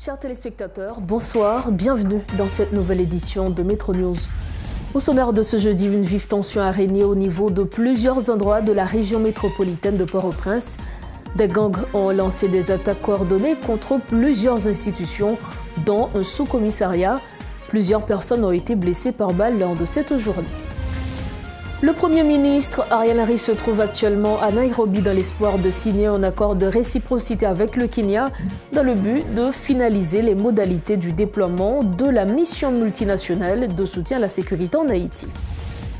Chers téléspectateurs, bonsoir, bienvenue dans cette nouvelle édition de Métro News. Au sommaire de ce jeudi, une vive tension a régné au niveau de plusieurs endroits de la région métropolitaine de Port-au-Prince. Des gangs ont lancé des attaques coordonnées contre plusieurs institutions, dont un sous-commissariat. Plusieurs personnes ont été blessées par balle lors de cette journée. Le Premier ministre Ariel Henry se trouve actuellement à Nairobi dans l'espoir de signer un accord de réciprocité avec le Kenya dans le but de finaliser les modalités du déploiement de la mission multinationale de soutien à la sécurité en Haïti.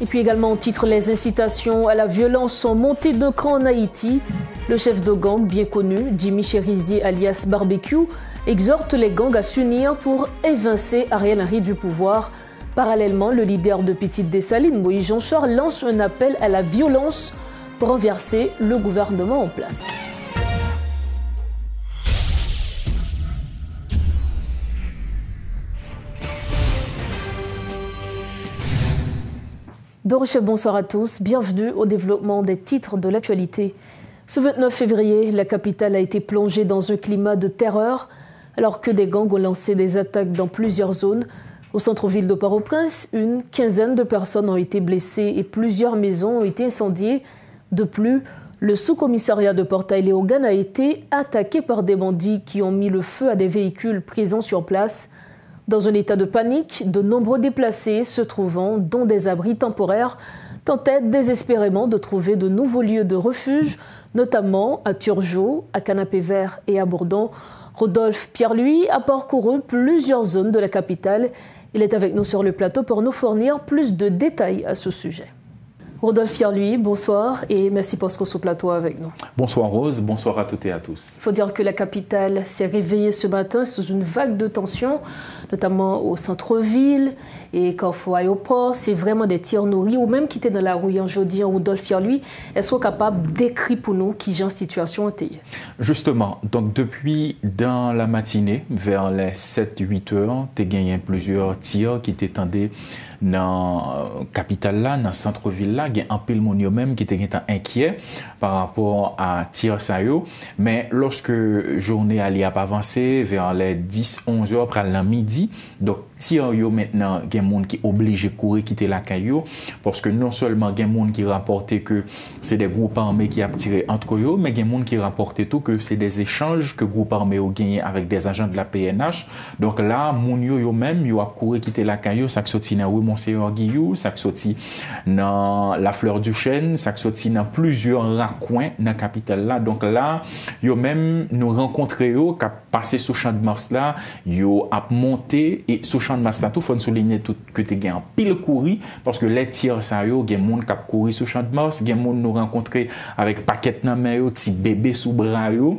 Et puis également au titre, les incitations à la violence sont montées d'un cran en Haïti. Le chef de gang bien connu, Jimmy Cherizier alias Barbecue, exhorte les gangs à s'unir pour évincer Ariel Henry du pouvoir. Parallèlement, le leader de Petite Dessalines, Moïse Jonchor, lance un appel à la violence pour renverser le gouvernement en place. Dorochef, bonsoir à tous. Bienvenue au développement des titres de l'actualité. Ce 29 février, la capitale a été plongée dans un climat de terreur alors que des gangs ont lancé des attaques dans plusieurs zones. Au centre-ville de Port-au-Prince, une quinzaine de personnes ont été blessées et plusieurs maisons ont été incendiées. De plus, le sous-commissariat de Portail-Léogane a été attaqué par des bandits qui ont mis le feu à des véhicules présents sur place. Dans un état de panique, de nombreux déplacés se trouvant dans des abris temporaires tentaient désespérément de trouver de nouveaux lieux de refuge, notamment à Turgeau, à Canapé-Vert et à Bourdon. Rodolphe Pierre-Louis a parcouru plusieurs zones de la capitale. Il est avec nous sur le plateau pour nous fournir plus de détails à ce sujet. Rodolphe Pierre-Louis, bonsoir et merci pour ce plateau avec nous. Bonsoir Rose, bonsoir à toutes et à tous. Il faut dire que la capitale s'est réveillée ce matin sous une vague de tension, notamment au centre-ville et Carrefour Aéroport. C'est vraiment des tirs nourris ou même qui étaient dans la rue en jeudi, Rodolphe Pierre-Louis. Est-ce capable d'écrire pour nous qui genre situation était? Justement, donc depuis dans la matinée, vers les 7-8 heures, tu as gagné plusieurs tirs qui t'étendaient dans la capitale là, dans le centre-ville là, il y a un peu de monde même qui était inquiet par rapport à tir ça yo, mais lorsque journée allait avancer vers les 10-11 heures après le midi, donc tir yo maintenant, il y a des gens qui sont obligés de courir quitter la caillou parce que non seulement il y a des gens qui rapportaient que c'est des groupes armés qui ont tiré entre eux, mais il y a des gens qui rapportaient tout que c'est des échanges que groupes armés ont gagné avec des agents de la PNH. Donc là, moun yo même yo a couru quitter la caillou, ça sorti dans Monseigneur Guillou, ça sorti dans la Fleur du Chêne, ça sorti dans plusieurs raccoins dans la capitale là. Donc là, yo même nous rencontrer yo qui passé sous champ de Mars là, yo a monté et sous champ de Mars là tout faut souligner tout que tu gain pile courir parce que les tirs ça yo gen monde qui a couru sous champ de Mars, gen monde nous rencontrer avec paquet dans main yo, petit bébé sous bras yo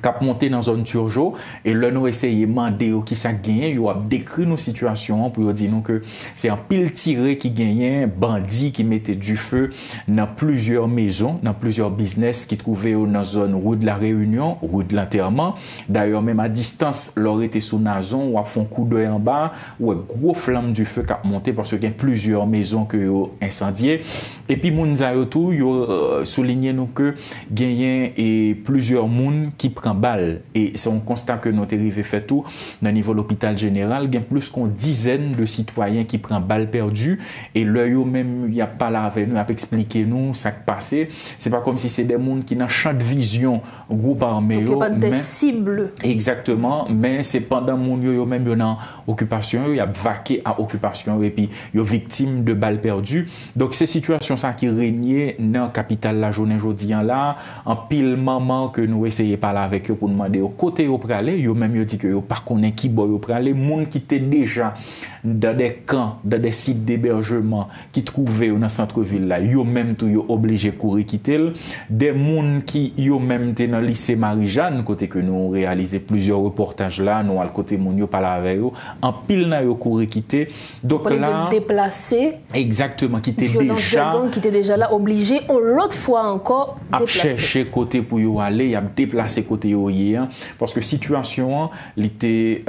cap monté dans zone Turgeau et là nous essayer demander qui ça gagne, yo a décrit nos situations pour dire nous que c'est un pile tiré qui gagnait bandit qui mettait du feu dans plusieurs maisons, dans plusieurs business qui trouvaient dans zone rue de la Réunion, rue de l'Enterrement. D'ailleurs même à distance, leur était sous nazon ou a font coup d'œil en bas ou gros flamme du feu qui a monté parce qu'il y a plusieurs maisons que yo incendiées et puis mounza yo tout yo souligné nous que gagnait et plusieurs moun qui prend balle et c'est un constat que notre arrivé fait tout dans le niveau de l'hôpital général, il y a plus qu'une dizaine de citoyens qui prennent balle perdue et l'œil même il y a pas là avec nous à expliquer nous ça qui passé, c'est pas comme si c'est des gens qui dans champ de vision groupe armé il y a pas des cibles exactement, mais c'est pendant moun yo même yo dans occupation il y a vaqué à occupation et puis yo victime de balles perdues. Donc ces situations ça qui régnait dans la capitale la journée aujourd'hui là en pile maman que nous essayer parler avec eux pour demander au côté au pralé yo même yo dit que yo pas connaît qui boy au pralé monde qui était déjà dans des camps dans des sites d'hébergement qui trouvaient dans centre-ville là yo même tout yo obligé courir quitter des monde qui yo même était dans lycée Marie-Jeanne côté que nous réalisé plusieurs reportages là nous à côté moun yo parler avec eux en pile na yo courir quitter donc là déplacé exactement qui était déjà là obligé l'autre fois encore à chercher côté pour yo aller y a déplacé côté vidéo hier, parce que situation était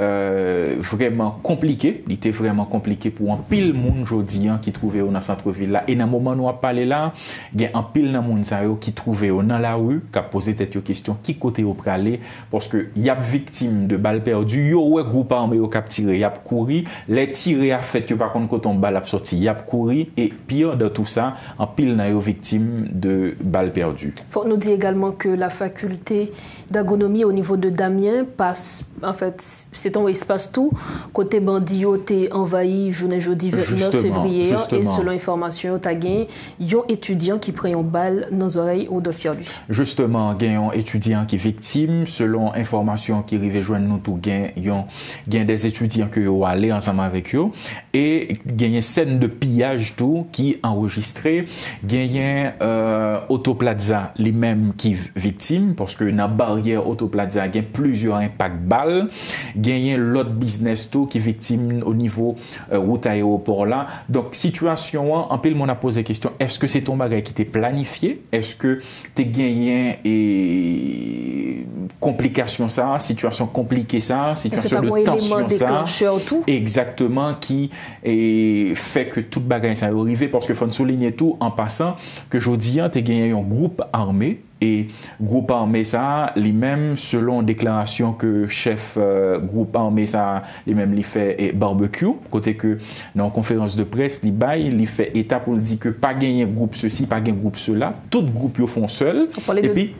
vraiment compliquée. Il était vraiment compliqué pour un pile monde aujourd'hui qui trouvait dans le centre-ville là. Et dans le moment où on parle là, il y a un pile de monde qui trouvait dans la rue, qui a posé cette question, qui côté au aller, parce que il y a victime de balles perdues, il y a groupe armé au cap tiré, il y a couru, les tirés a fait que par contre quand on balle a sorti, il y a couru, et pire de tout ça, en pile n'a victime de balles perdues. Faut nous dire également que la faculté d'agronomie au niveau de Damien passe, en fait, c'est un espace tout côté bandit t'es envahi journée jeudi 29 février et selon information t'as gagné yon étudiant qui prend une balle dans les oreilles ou de lui. Justement, il y a un étudiant qui est victime. Selon information qui arrive joindre nous tout, il y a des étudiants qui ont allé ensemble avec eux et il y a une scène de pillage tout qui est enregistrée. Il y a Autoplaza lui-même qui est victime parce que dans la barrière Autoplaza il y a plusieurs impacts balles. Il y a l'autre business tout qui est victime au niveau route aéroport là. Donc situation en pile on a posé la question, est-ce que c'est ton bagage qui t'est planifié? Est-ce que tu gagné et complication ça, situation compliquée ça, situation de tension ça, exactement qui fait que toute bagage ça est arrivé parce que faut souligner tout en passant que je dis tu gagné un groupe armé. Et groupe armé ça, lui-même, selon déclaration que chef groupe armé ça, lui-même, il fait barbecue, côté que dans la conférence de presse, il fait état pour dire que pas gagner groupe ceci, pas gagner groupe cela, tout groupe ils font seul. On parlait de puis,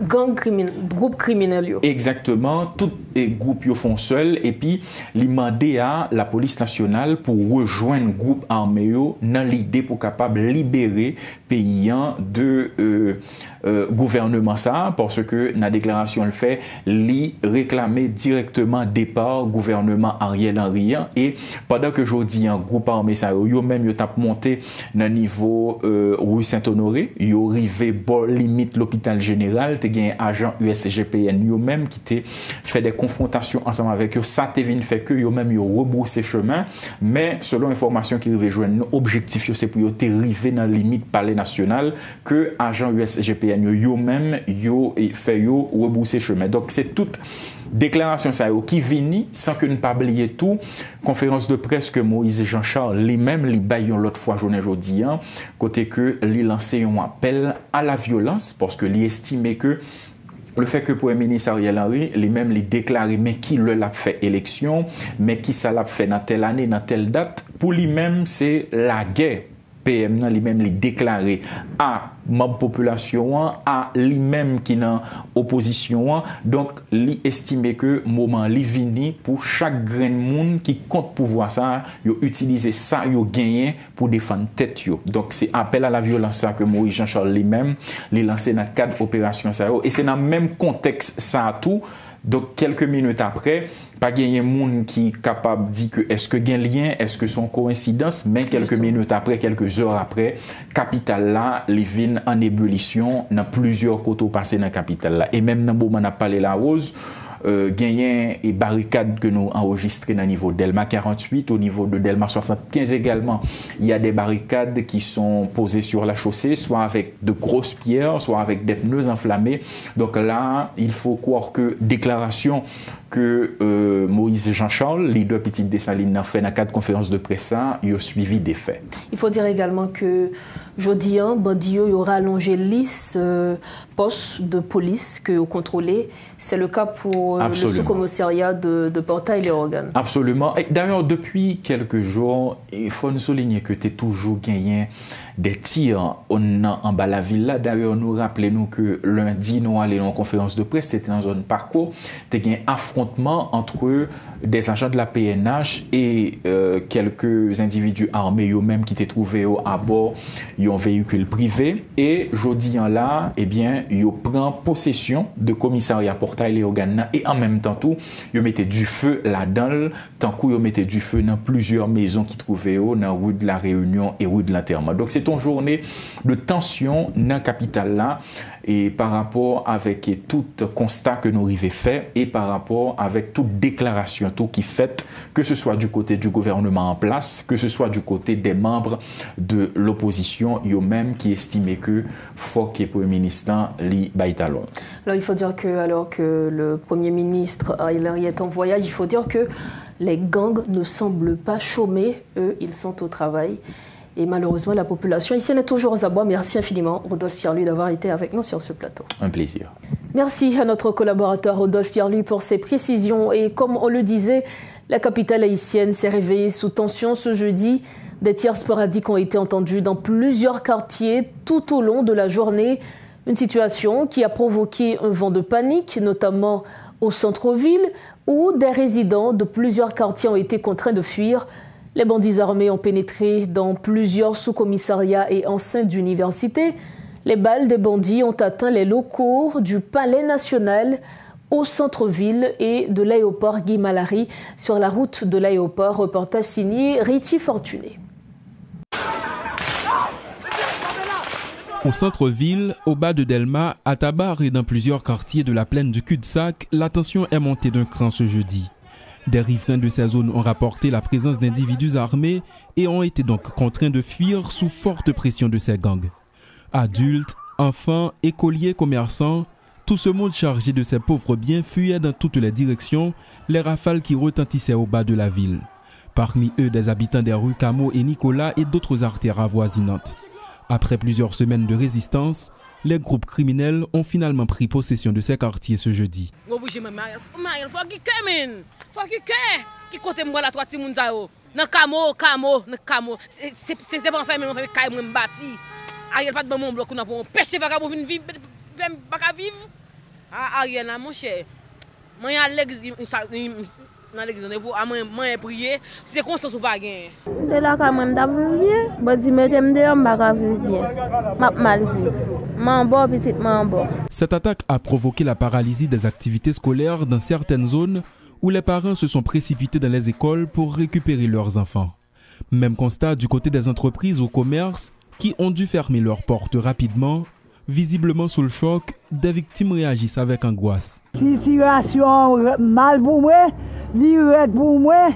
gang criminel, groupe criminel. Exactement, tout groupe ils font seul et puis il demandé à la police nationale pour rejoindre groupe armé dans l'idée pour capable libérer paysans de gouvernement ça parce que la déclaration le fait li réclamer directement départ gouvernement Ariel Henry et pendant que je dis un groupe armé ça yo même yo t'a monté dans niveau rue Saint-Honoré yo arrivé bord limite l'hôpital général te gain agent USGPN yo même qui te fait des confrontations ensemble avec eux ça te vinn fait que yo même yo rebrousser chemin mais selon information qui arrive joindre objectif c'est pour yo te arriver dans limite palais national que agent USGPN yo même yo fait yo rebousser chemin. Donc c'est toute déclaration ça qui vient sans que ne pas oublier tout conférence de presse que Moïse Jean-Charles lui-même li baillon l'autre fois journée jodi côté que li lancé un appel à la violence parce que li estimé que le fait que pour le ministre Ariel Henry, lui-même lui déclaré mais qui l'a fait élection, mais qui ça l'a fait dans telle année, dans telle date, pour lui-même c'est la guerre. PM lui-même lui déclaré à ma population à lui-même qui dans opposition donc lui estimer que moment li vini pour chaque grain de monde qui compte pouvoir ça yo utiliser ça yo gagner pour défendre tête yo donc c'est appel à la violence ça que Moïse Jean-Charles lui-même li lancé dans cadre opération ça et c'est dans le même contexte ça tout. Donc, quelques minutes après, pas gagner monde qui est capable de dire que est-ce que gain lien, est-ce que son coïncidence, mais quelques minutes après, quelques heures après, capitale là, les vignes en ébullition, dans plusieurs côtés passés dans la capitale là. Et même dans le moment où on a parlé la rose, gagné et barricades que nous enregistrées au niveau Delma 48, au niveau de Delma 75 également. Il y a des barricades qui sont posées sur la chaussée, soit avec de grosses pierres, soit avec des pneus enflammés. Donc là, il faut croire que déclaration que Moïse Jean-Charles, leader Petite Dessalines, a fait dans le cadre de conférence de presse, il a suivi des faits. Il faut dire également que jeudi, Bandio y aura allongé liste poste de police que vous contrôlez. C'est le cas pour le sous-commissariat de Portail-les-Organes. Absolument. D'ailleurs, depuis quelques jours, il faut nous souligner que tu es toujours gagné des tirs en bas de la ville. D'ailleurs, nous rappelons que lundi, nous allons en conférence de presse, c'était dans zone parcours, tu as gagné affrontement entre des agents de la PNH et quelques individus armés eux-mêmes qui étaient trouvés à bord d'un véhicule privé. Et jeudi là, eh bien, ils prennent possession de commissariat Portail-les-Organes et en même temps tout, ils mettaient du feu là-dedans, tant qu'ils mettaient du feu dans plusieurs maisons qui trouvaient dans la rue de la Réunion et rue de l'Enterrement. Donc c'est une journée de tension dans la capitale là et par rapport avec tout constat que nous avons fait et par rapport d'accord avec toute déclaration tout qui fait, que ce soit du côté du gouvernement en place, que ce soit du côté des membres de l'opposition, eux-mêmes qui estimaient que faut que le Premier ministre li baïtalon. Alors il faut dire que alors que le Premier ministre Ariel Henry est en voyage, il faut dire que les gangs ne semblent pas chômer, eux ils sont au travail. Et malheureusement, la population ici est toujours aux abois. Merci infiniment, Rodolphe Pierluy, d'avoir été avec nous sur ce plateau. Un plaisir. Merci à notre collaborateur Rodolphe Pierluy pour ses précisions. Et comme on le disait, la capitale haïtienne s'est réveillée sous tension ce jeudi. Des tirs sporadiques ont été entendus dans plusieurs quartiers tout au long de la journée. Une situation qui a provoqué un vent de panique, notamment au centre-ville, où des résidents de plusieurs quartiers ont été contraints de fuir. Les bandits armés ont pénétré dans plusieurs sous-commissariats et enceintes d'universités. Les balles des bandits ont atteint les locaux du Palais national au centre-ville et de l'aéroport Guy Malary sur la route de l'aéroport. Reportage signé Riti Fortuné. Au centre-ville, au bas de Delma, à Tabar et dans plusieurs quartiers de la plaine du cul-de-sac, la tension est montée d'un cran ce jeudi. Des riverains de ces zones ont rapporté la présence d'individus armés et ont été donc contraints de fuir sous forte pression de ces gangs. Adultes, enfants, écoliers, commerçants, tout ce monde chargé de ces pauvres biens fuyait dans toutes les directions, les rafales qui retentissaient au bas de la ville. Parmi eux, des habitants des rues Camo et Nicolas et d'autres artères avoisinantes. Après plusieurs semaines de résistance, les groupes criminels ont finalement pris possession de ces quartiers ce jeudi. Cette attaque a provoqué la paralysie des activités scolaires dans certaines zones où les parents se sont précipités dans les écoles pour récupérer leurs enfants. Même constat du côté des entreprises ou commerces qui ont dû fermer leurs portes rapidement. Visiblement sous le choc, des victimes réagissent avec angoisse. Situation mal pour moi, l'irette pour moi,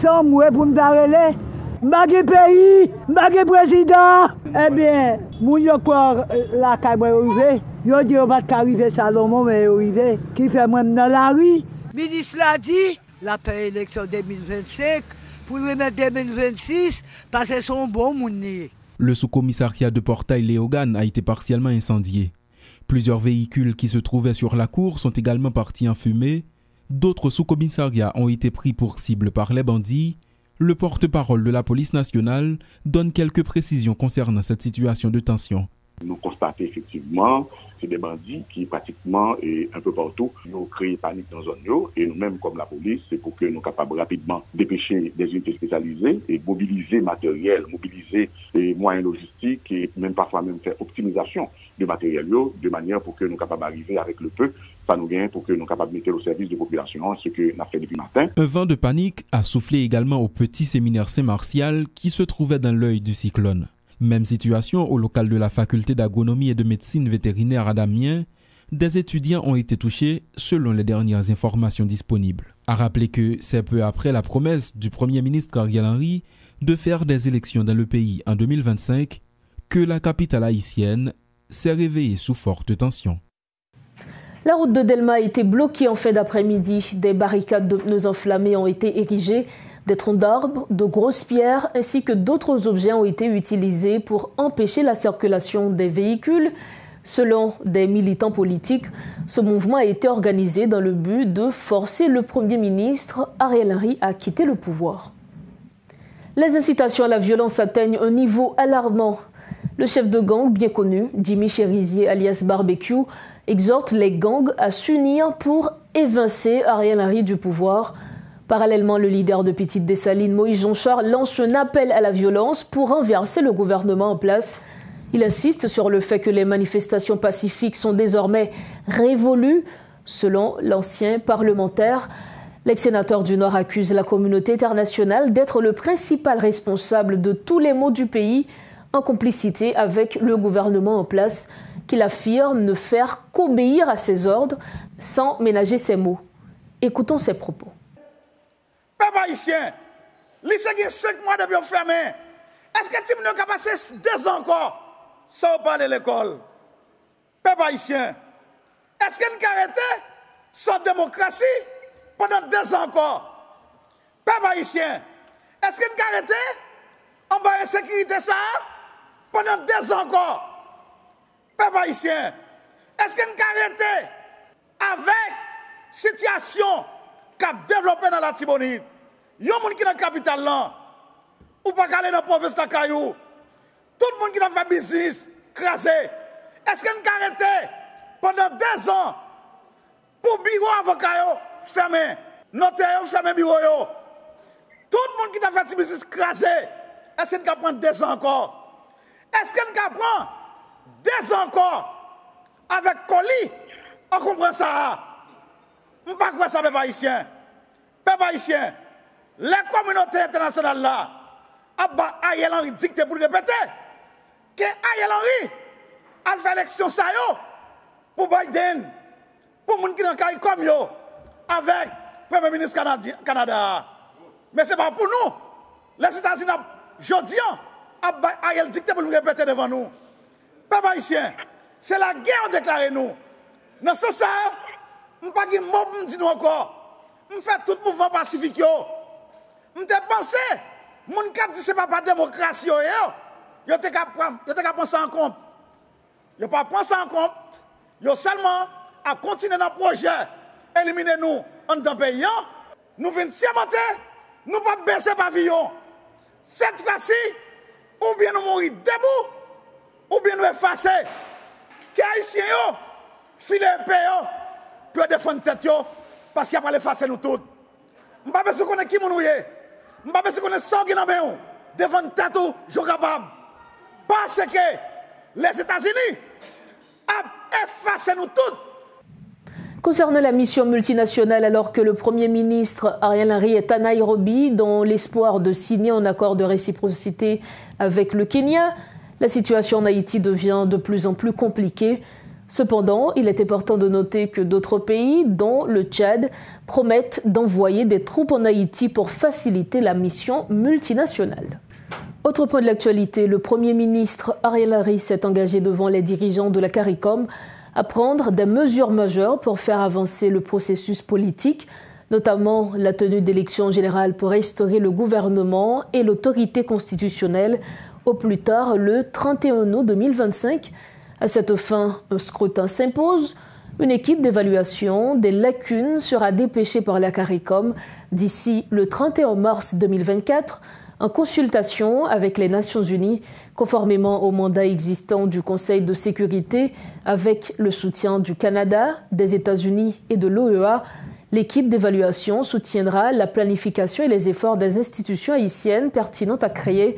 sans moi pour me parler. Magé pays, magé président. Eh bien, moun yo quoi la caille arrivé, yo dit on va arriver Salomon mais arrivé qui fait moi dans la rue. Ministre l'a dit, la paix élection 2025 pour remettre 2026 parce que sont bons moun. Le sous-commissariat de Portail-Léogane a été partiellement incendié. Plusieurs véhicules qui se trouvaient sur la cour sont également partis en fumée. D'autres sous-commissariats ont été pris pour cible par les bandits. Le porte-parole de la police nationale donne quelques précisions concernant cette situation de tension. Nous constatons effectivement c'est des bandits qui pratiquement un peu partout nous créent panique dans la zone et nous-mêmes comme la police c'est pour que nous soyons capables rapidement dépêcher des unités spécialisées et mobiliser matériel, mobiliser les moyens logistiques et même parfois même faire optimisation de matériel de manière pour que nous soyons capables d'arriver avec le peu ça nous gagne pour que nous soyons capables de mettre au service de la population ce que nous avons fait depuis le matin. Un vent de panique a soufflé également au petit séminaire Saint-Martial qui se trouvait dans l'œil du cyclone. Même situation au local de la faculté d'agronomie et de médecine vétérinaire à Damien, des étudiants ont été touchés selon les dernières informations disponibles. À rappeler que c'est peu après la promesse du Premier ministre Ariel Henry de faire des élections dans le pays en 2025 que la capitale haïtienne s'est réveillée sous forte tension. La route de Delma a été bloquée en fin d'après-midi. Des barricades de pneus enflammés ont été érigées. Des troncs d'arbres, de grosses pierres ainsi que d'autres objets ont été utilisés pour empêcher la circulation des véhicules. Selon des militants politiques, ce mouvement a été organisé dans le but de forcer le Premier ministre Ariel Henry à quitter le pouvoir. Les incitations à la violence atteignent un niveau alarmant. Le chef de gang bien connu, Jimmy Cherizier alias Barbecue, exhorte les gangs à s'unir pour évincer Ariel Henry du pouvoir. Parallèlement, le leader de Petite Dessalines, Moïse Jonchard, lance un appel à la violence pour renverser le gouvernement en place. Il insiste sur le fait que les manifestations pacifiques sont désormais révolues. Selon l'ancien parlementaire, l'ex-sénateur du Nord accuse la communauté internationale d'être le principal responsable de tous les maux du pays, en complicité avec le gouvernement en place, qu'il affirme ne faire qu'obéir à ses ordres sans ménager ses mots. Écoutons ses propos. Peuple haïtien, lycée qui 5 mois depuis fermé. Est-ce que tu as passé 2 ans encore sans parler de l'école? Peuple haïtien, est-ce que nous avons arrêté sans démocratie pendant 2 ans encore? Peuple haïtien, est-ce que nous avons arrêté en bas de sécurité ça pendant 2 ans encore? Peuple haïtien, est-ce que nous avons arrêté avec situation qui a développé dans la Tibonite? Il y a des gens qui sont dans la capitale là, ou pas aller dans la province de Kayou. Tout le monde qui a fait business, crasé. Est-ce que nous avons arrêté pendant 2 ans pour bureau avocat fermé, notaire fermé bureau? Tout le monde qui a fait business crasé. Est-ce que nous avons pris 2 ans encore? Est-ce que nous avons pris 2 ans encore avec colis? On comprend ça. On ne peut pas croire ça, peuple haïtien. Peuple haïtien, les communautés internationales là, Ariel Henry dicté pour répéter que Ariel Henry a fait l'élection ça pour Biden, pour les gens qui sont comme yo, avec le Premier ministre Canada. Mais ce n'est pas pour nous. Les États-Unis, aujourd'hui, Ariel dicté pour nous répéter devant nous. Peuple haïtien, c'est la guerre déclarée nous. Dans ce sens, je ne sais pas qui me dit encore. Je fais tout mouvement pacifique. Je pense que les gens qui disent que ce n'est pas la démocratie. Ils ont pris ça en compte. Ils n'ont pas pris ça en compte. Ils ont seulement à continuer dans le projet. Éliminer nous dans le pays. Nous venons cimenter. Nous ne pouvons pas baisser le pavillon. Cette fois-ci, ou bien nous mourir debout, ou bien nous effacer. Les Haïtiens, filer paix, pour défendre tête, parce qu'il n'y a pas l'effacer nous tous. Je ne sais pas si on est qui nous est. Je ne sais pas si on est sans qui nous est. Défendre tête, je suis capable. Parce que les États-Unis ont effacé nous tous. Concernant la mission multinationale, alors que le Premier ministre Ariel Henry est à Nairobi dans l'espoir de signer un accord de réciprocité avec le Kenya, la situation en Haïti devient de plus en plus compliquée. Cependant, il est important de noter que d'autres pays, dont le Tchad, promettent d'envoyer des troupes en Haïti pour faciliter la mission multinationale. Autre point de l'actualité, le Premier ministre Ariel Henry s'est engagé devant les dirigeants de la CARICOM à prendre des mesures majeures pour faire avancer le processus politique, notamment la tenue d'élections générales pour restaurer le gouvernement et l'autorité constitutionnelle au plus tard le 31 août 2025. À cette fin, un scrutin s'impose. Une équipe d'évaluation des lacunes sera dépêchée par la CARICOM d'ici le 31 mars 2024 en consultation avec les Nations Unies, conformément au mandat existant du Conseil de sécurité, avec le soutien du Canada, des États-Unis et de l'OEA. L'équipe d'évaluation soutiendra la planification et les efforts des institutions haïtiennes pertinentes à créer.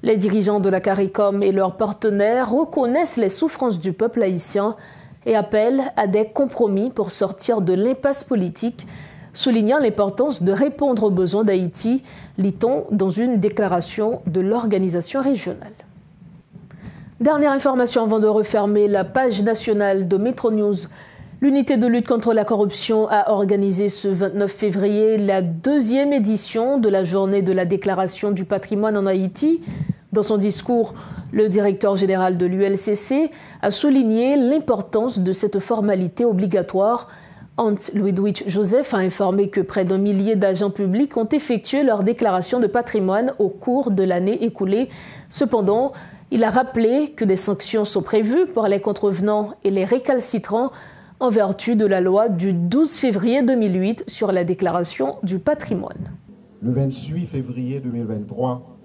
Les dirigeants de la CARICOM et leurs partenaires reconnaissent les souffrances du peuple haïtien et appellent à des compromis pour sortir de l'impasse politique, soulignant l'importance de répondre aux besoins d'Haïti, lit-on dans une déclaration de l'organisation régionale. Dernière information avant de refermer la page nationale de Metro News. L'unité de lutte contre la corruption a organisé ce 29 février la 2e édition de la journée de la déclaration du patrimoine en Haïti. Dans son discours, le directeur général de l'ULCC a souligné l'importance de cette formalité obligatoire. Hans Ludwig Joseph a informé que près d'1 millier d'agents publics ont effectué leur déclaration de patrimoine au cours de l'année écoulée. Cependant, il a rappelé que des sanctions sont prévues pour les contrevenants et les récalcitrants en vertu de la loi du 12 février 2008 sur la déclaration du patrimoine. Le 28 février 2023,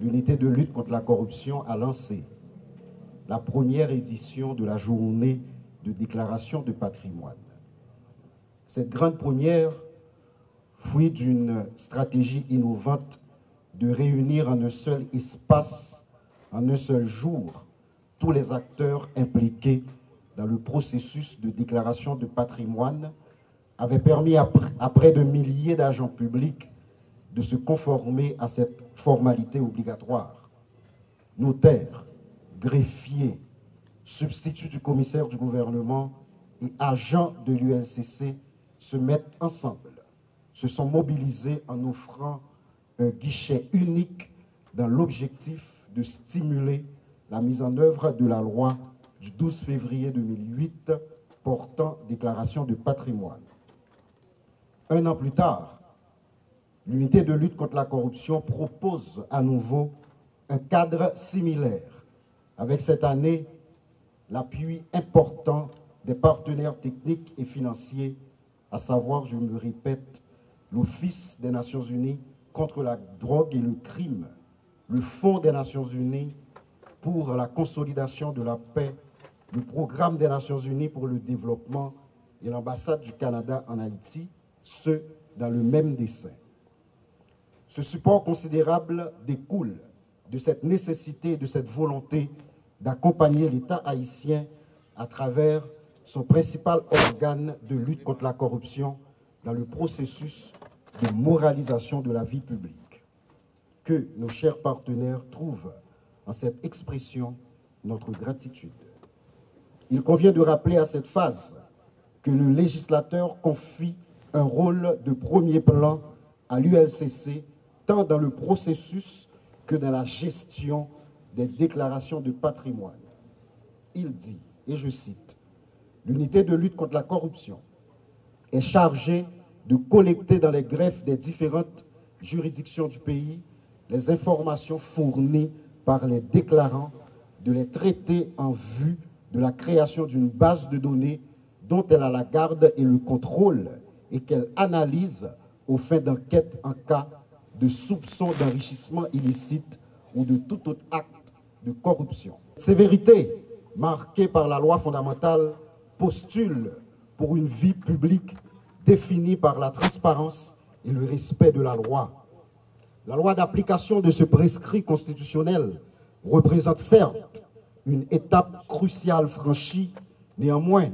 l'unité de lutte contre la corruption a lancé la première édition de la journée de déclaration de patrimoine. Cette grande première, fruit d'une stratégie innovante de réunir en un seul espace, en un seul jour, tous les acteurs impliqués dans le processus de déclaration de patrimoine, avait permis à près de milliers d'agents publics de se conformer à cette formalité obligatoire. Notaires, greffiers, substituts du commissaire du gouvernement et agents de l'ULCC se mettent ensemble, se sont mobilisés en offrant un guichet unique dans l'objectif de stimuler la mise en œuvre de la loi du 12 février 2008 portant déclaration de patrimoine. Un an plus tard, l'unité de lutte contre la corruption propose à nouveau un cadre similaire, avec cette année l'appui important des partenaires techniques et financiers, à savoir, je me répète, l'Office des Nations Unies contre la drogue et le crime, le Fonds des Nations Unies pour la consolidation de la paix, le Programme des Nations Unies pour le développement et l'ambassade du Canada en Haïti, ce dans le même dessein. Ce support considérable découle de cette nécessité et de cette volonté d'accompagner l'État haïtien à travers son principal organe de lutte contre la corruption dans le processus de moralisation de la vie publique. Que nos chers partenaires trouvent en cette expression notre gratitude. Il convient de rappeler à cette phase que le législateur confie un rôle de premier plan à l'ULCC, tant dans le processus que dans la gestion des déclarations de patrimoine. Il dit, et je cite, « L'unité de lutte contre la corruption est chargée de collecter dans les greffes des différentes juridictions du pays les informations fournies par les déclarants, de les traiter en vue de la création d'une base de données dont elle a la garde et le contrôle et qu'elle analyse aux fins d'enquête en cas de soupçon d'enrichissement illicite ou de tout autre acte de corruption. Ces vérités, marquées par la loi fondamentale, postulent pour une vie publique définie par la transparence et le respect de la loi. La loi d'application de ce prescrit constitutionnel représente certes une étape cruciale franchie, néanmoins,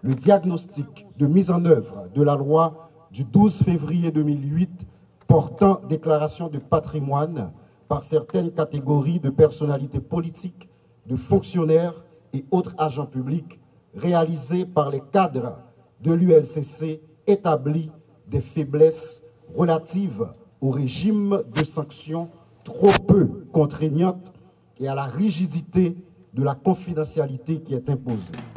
le diagnostic de mise en œuvre de la loi du 12 février 2008 portant déclaration de patrimoine par certaines catégories de personnalités politiques, de fonctionnaires et autres agents publics réalisés par les cadres de l'ULCC établit des faiblesses relatives au régime de sanctions trop peu contraignantes et à la rigidité de la confidentialité qui est imposée.